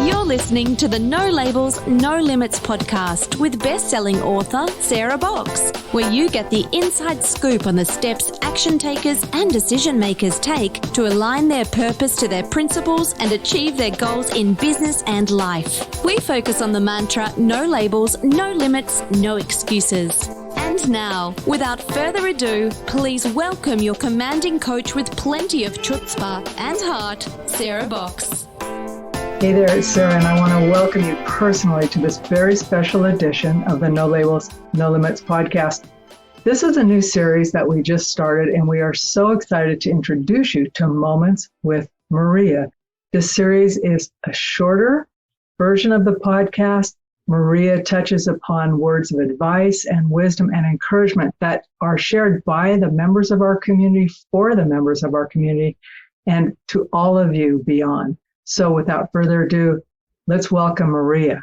You're listening to the No Labels, No Limits podcast with best-selling author Sarah Box, where you get the inside scoop on the steps action takers and decision makers take to align their purpose to their principles and achieve their goals in business and life. We focus on the mantra, no labels, no limits, no excuses. And now, without further ado, please welcome your commanding coach with plenty of chutzpah and heart, Sarah Box. Hey there, it's Sarah, and I want to welcome you personally to this very special edition of the No Labels, No Limits podcast. This is a new series that we just started, and we are so excited to introduce you to Moments with Maria. This series is a shorter version of the podcast. Maria touches upon words of advice and wisdom and encouragement that are shared by the members of our community, for the members of our community, and to all of you beyond. So without further ado, let's welcome Maria.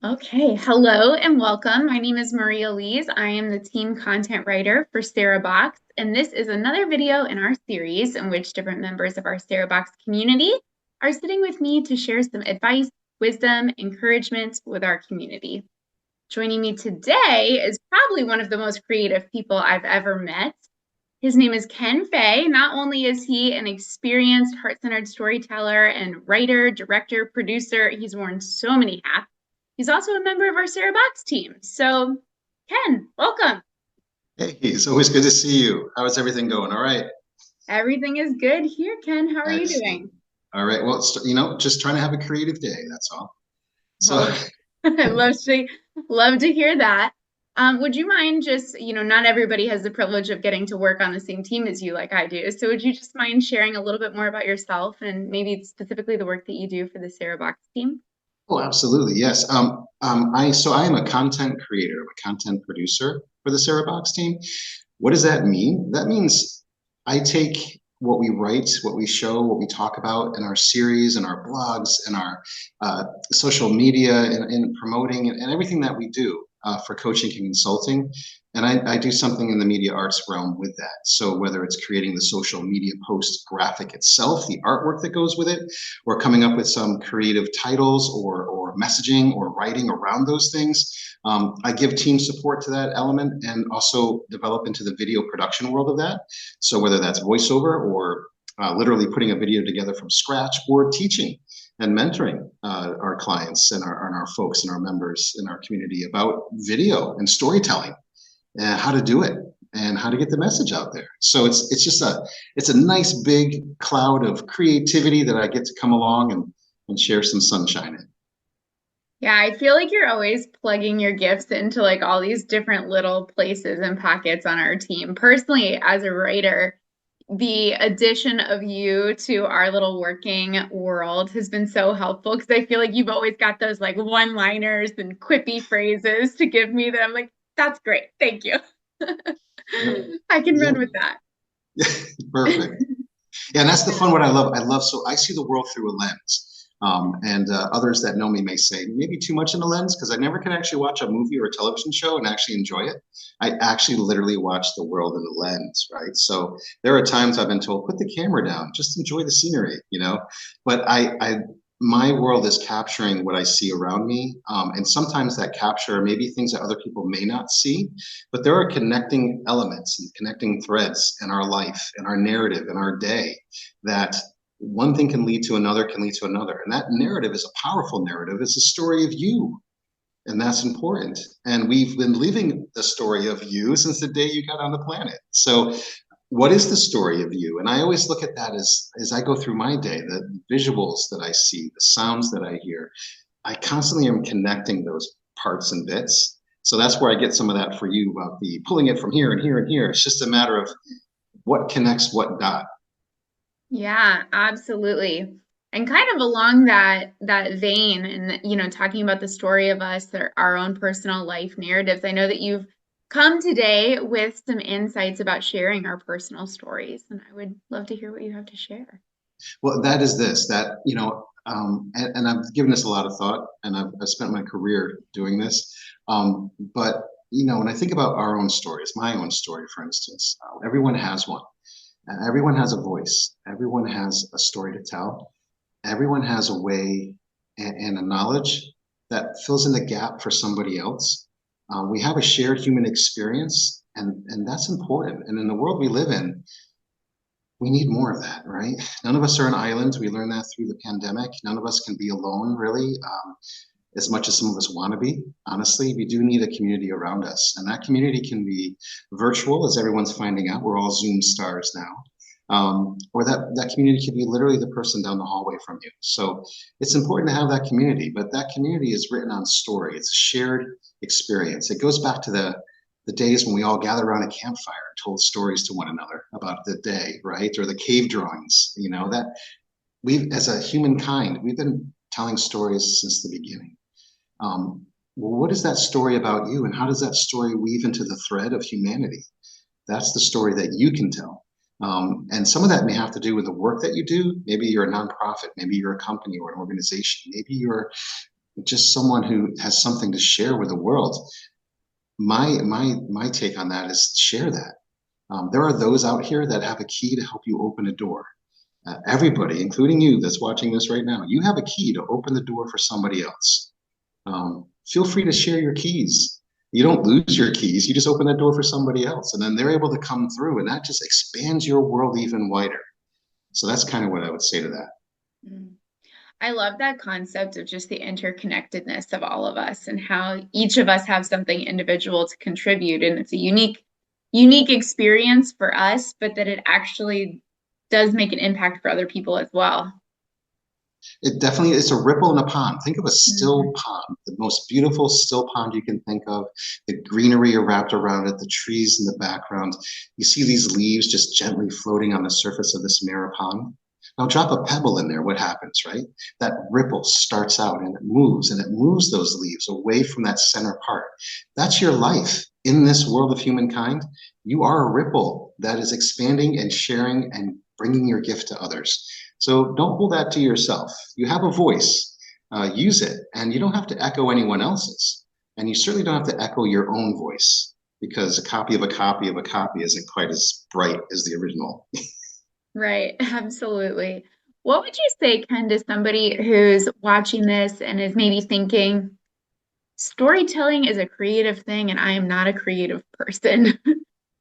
Okay, hello and welcome. My name is Maria Lees. I am the team content writer for Sarah Box, and this is another video in our series in which different members of our Sarah Box community are sitting with me to share some advice, wisdom, encouragement with our community. Joining me today is probably one of the most creative people I've ever met. His name is Ken Fay. Not only is he an experienced heart-centered storyteller and writer, director, producer, he's worn so many hats. He's also a member of our Sarah Box team. So, Ken, welcome. Hey, it's always good to see you. How is everything going? All right. Everything is good here, Ken. How are you doing? All right. Well, just trying to have a creative day. That's all. So, I love to hear that. Would you mind just, not everybody has the privilege of getting to work on the same team as you like I do. So would you just mind sharing a little bit more about yourself and maybe specifically the work that you do for the Sarah Box team? Oh, absolutely. Yes. I am a content creator, I'm a content producer for the Sarah Box team. What does that mean? That means I take what we write, what we show, what we talk about in our series and our blogs and our social media and promoting and everything that we do for coaching and consulting. And I do something in the media arts realm with that. So whether it's creating the social media post graphic itself, the artwork that goes with it, or coming up with some creative titles or messaging or writing around those things, I give team support to that element and also develop into the video production world of that. So whether that's voiceover or literally putting a video together from scratch or teaching and mentoring our clients and our folks and our members in our community about video and storytelling and how to do it and how to get the message out there. So it's a nice big cloud of creativity that I get to come along and share some sunshine in. Yeah, I feel like you're always plugging your gifts into like all these different little places and pockets on our team. Personally, as a writer, the addition of you to our little working world has been so helpful because I feel like you've always got those like one-liners and quippy phrases to give me that I'm like, that's great. Thank you. I can run with that. Perfect. Yeah, and that's the fun. What I love. So I see the world through a lens. And others that know me may say maybe too much in a lens because I never can actually watch a movie or a television show and actually enjoy it. I actually literally watch the world in the lens, right? So there are times I've been told, put the camera down, just enjoy the scenery, But my world is capturing what I see around me. And sometimes that capture maybe things that other people may not see, but there are connecting elements and connecting threads in our life and our narrative and our day that one thing can lead to another, can lead to another. And that narrative is a powerful narrative. It's a story of you. And that's important. And we've been living the story of you since the day you got on the planet. So what is the story of you? And I always look at that as I go through my day, the visuals that I see, the sounds that I hear, I constantly am connecting those parts and bits. So that's where I get some of that for you about the pulling it from here and here and here. It's just a matter of what connects what dot. Yeah, absolutely. And kind of along that vein and, talking about the story of us, our own personal life narratives, I know that you've come today with some insights about sharing our personal stories, and I would love to hear what you have to share. Well, that is this, that, and I've given this a lot of thought, and I've spent my career doing this. But, when I think about our own stories, my own story, for instance, everyone has one. Everyone has a voice. Everyone has a story to tell. Everyone has a way and a knowledge that fills in the gap for somebody else. We have a shared human experience, and that's important. And in the world we live in, we need more of that, right? None of us are an island. We learned that through the pandemic. None of us can be alone, really, as much as some of us want to be. Honestly, we do need a community around us. And that community can be virtual, as everyone's finding out. We're all Zoom stars now. Or that community could be literally the person down the hallway from you. So it's important to have that community, but that community is written on story. It's a shared experience. It goes back to the days when we all gathered around a campfire and told stories to one another about the day, right? Or the cave drawings, that as a humankind, we've been telling stories since the beginning. Well, what is that story about you, and how does that story weave into the thread of humanity? That's the story that you can tell. And some of that may have to do with the work that you do. Maybe you're a nonprofit, maybe you're a company or an organization, maybe you're just someone who has something to share with the world. My take on that is share that. There are those out here that have a key to help you open a door. Everybody, including you that's watching this right now, you have a key to open the door for somebody else. Feel free to share your keys. You don't lose your keys, you just open that door for somebody else, and then they're able to come through, and that just expands your world even wider. So that's kind of what I would say to that. I love that concept of just the interconnectedness of all of us and how each of us have something individual to contribute. And it's a unique experience for us, but that it actually does make an impact for other people as well. It definitely is a ripple in a pond. Think of a still pond, the most beautiful still pond you can think of. The greenery are wrapped around it, the trees in the background. You see these leaves just gently floating on the surface of this mirror pond. Now drop a pebble in there, what happens, right? That ripple starts out and it moves those leaves away from that center part. That's your life in this world of humankind. You are a ripple that is expanding and sharing and bringing your gift to others. So don't hold that to yourself. You have a voice, use it, and you don't have to echo anyone else's. And you certainly don't have to echo your own voice, because a copy of a copy of a copy isn't quite as bright as the original. Right, absolutely. What would you say, Ken, to somebody who's watching this and is maybe thinking, storytelling is a creative thing and I am not a creative person?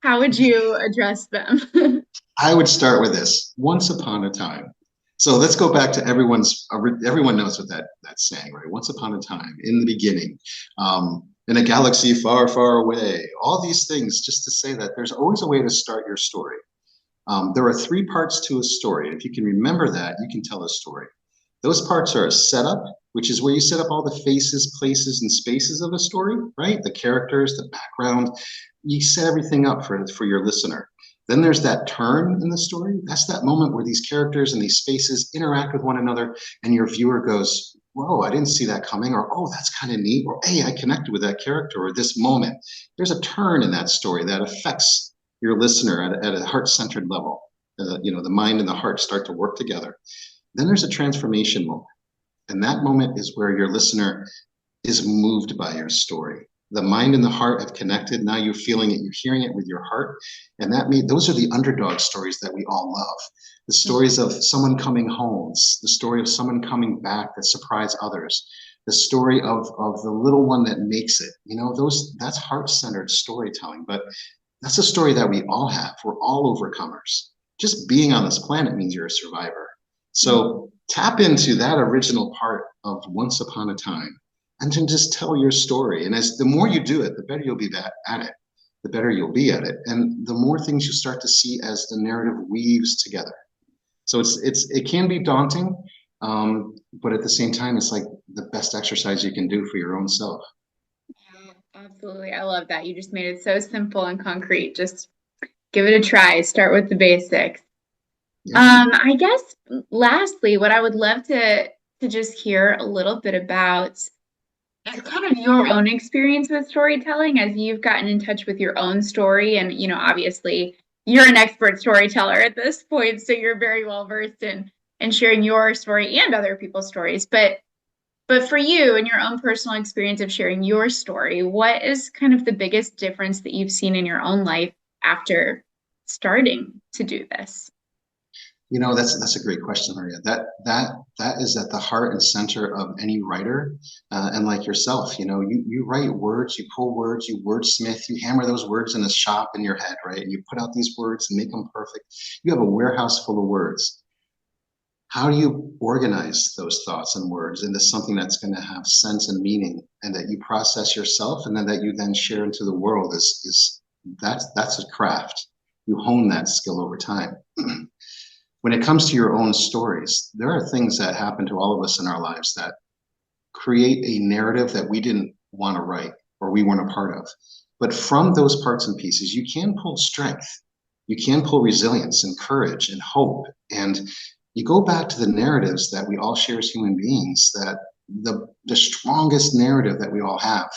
How would you address them? I would start with this: once upon a time. So let's go back to everyone knows what that's saying, right? Once upon a time, in the beginning, in a galaxy far, far away. All these things just to say that there's always a way to start your story. There are 3 parts to a story. And if you can remember that, you can tell a story. Those parts are a setup, which is where you set up all the faces, places, and spaces of a story, right? The characters, the background. You set everything up for your listener. Then there's that turn in the story. That's that moment where these characters and these spaces interact with one another, and your viewer goes, whoa, I didn't see that coming, or, oh, that's kind of neat, or, hey, I connected with that character, or this moment. There's a turn in that story that affects your listener at a heart-centered level. The mind and the heart start to work together. Then there's a transformation moment. And that moment is where your listener is moved by your story. The mind and the heart have connected. Now you're feeling it, you're hearing it with your heart. And those are the underdog stories that we all love. The stories of someone coming home, the story of someone coming back that surprised others, the story of the little one that makes it. That's heart-centered storytelling. But that's a story that we all have. We're all overcomers. Just being on this planet means you're a survivor. So tap into that original part of Once Upon a Time, and then just tell your story. And the more you do it, the better you'll be at it, the better you'll be at it. And the more things you start to see as the narrative weaves together. So it can be daunting, but at the same time, it's like the best exercise you can do for your own self. Yeah, absolutely. I love that. You just made it so simple and concrete. Just give it a try. Start with the basics. Yeah. I guess lastly, what I would love to just hear a little bit about is kind of your own experience with storytelling as you've gotten in touch with your own story. And, obviously you're an expert storyteller at this point, so you're very well versed in sharing your story and other people's stories. But for you and your own personal experience of sharing your story, what is kind of the biggest difference that you've seen in your own life after starting to do this? That's a great question, Maria. That is at the heart and center of any writer, and like yourself, you write words, you pull words, you wordsmith, you hammer those words in a shop in your head, right? And you put out these words and make them perfect. You have a warehouse full of words. How do you organize those thoughts and words into something that's going to have sense and meaning, and that you process yourself, and then that you then share into the world? That's a craft. You hone that skill over time. When it comes to your own stories, there are things that happen to all of us in our lives that create a narrative that we didn't want to write or we weren't a part of. But from those parts and pieces, you can pull strength. You can pull resilience and courage and hope. And you go back to the narratives that we all share as human beings, that the strongest narrative that we all have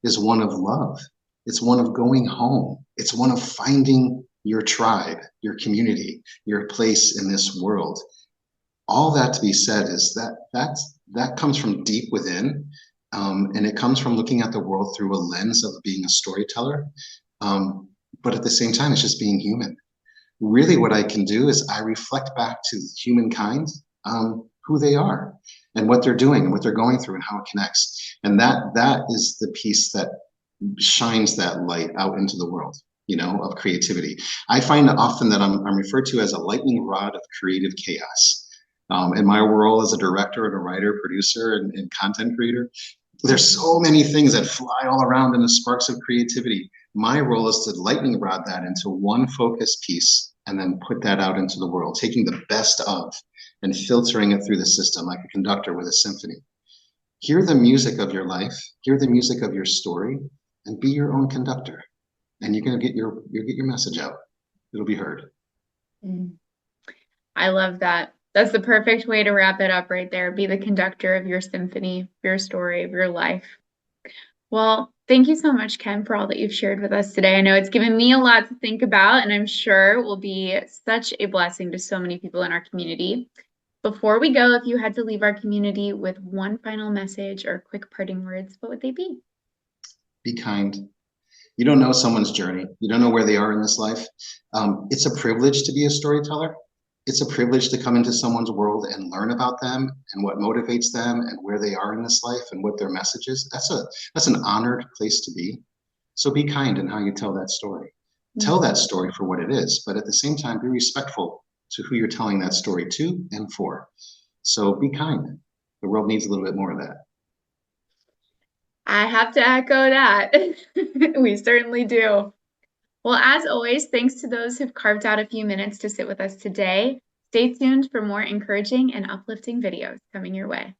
is one of love. It's one of going home. It's one of finding your tribe, your community, your place in this world. All that to be said is that comes from deep within, and it comes from looking at the world through a lens of being a storyteller. But at the same time, it's just being human. Really, what I can do is I reflect back to humankind, who they are and what they're doing and what they're going through and how it connects. And that is the piece that shines that light out into the world, of creativity. I find often that I'm referred to as a lightning rod of creative chaos. In my role as a director and a writer, producer, and content creator, there's so many things that fly all around in the sparks of creativity. My role is to lightning rod that into one focused piece and then put that out into the world, taking the best of and filtering it through the system like a conductor with a symphony. Hear the music of your life, hear the music of your story, and be your own conductor. And you're going to get your message out. It'll be heard. I love that. That's the perfect way to wrap it up right there. Be the conductor of your symphony, of your story, of your life. Well, thank you so much, Ken, for all that you've shared with us today. I know it's given me a lot to think about, and I'm sure will be such a blessing to so many people in our community. Before we go, if you had to leave our community with one final message or quick parting words, what would they be? Be kind. You don't know someone's journey. You don't know where they are in this life. It's a privilege to be a storyteller. It's a privilege to come into someone's world and learn about them and what motivates them and where they are in this life and what their message is. That's an honored place to be. So be kind in how you tell that story. Tell that story for what it is, but at the same time, be respectful to who you're telling that story to and for. So be kind. The world needs a little bit more of that. I have to echo that. We certainly do. Well, as always, thanks to those who've carved out a few minutes to sit with us today. Stay tuned for more encouraging and uplifting videos coming your way.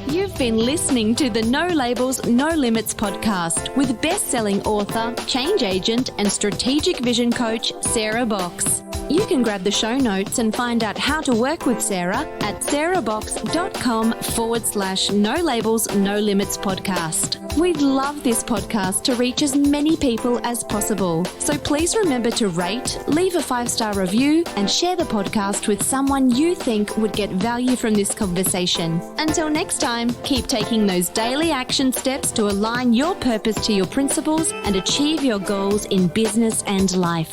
You've been listening to the No Labels, No Limits podcast with best-selling author, change agent, and strategic vision coach, Sarah Box. You can grab the show notes and find out how to work with Sarah at sarahbox.com/No Labels, No Limits podcast. We'd love this podcast to reach as many people as possible. So please remember to rate, leave a 5-star review, and share the podcast with someone you think would get value from this conversation. Until next time, keep taking those daily action steps to align your purpose to your principles and achieve your goals in business and life.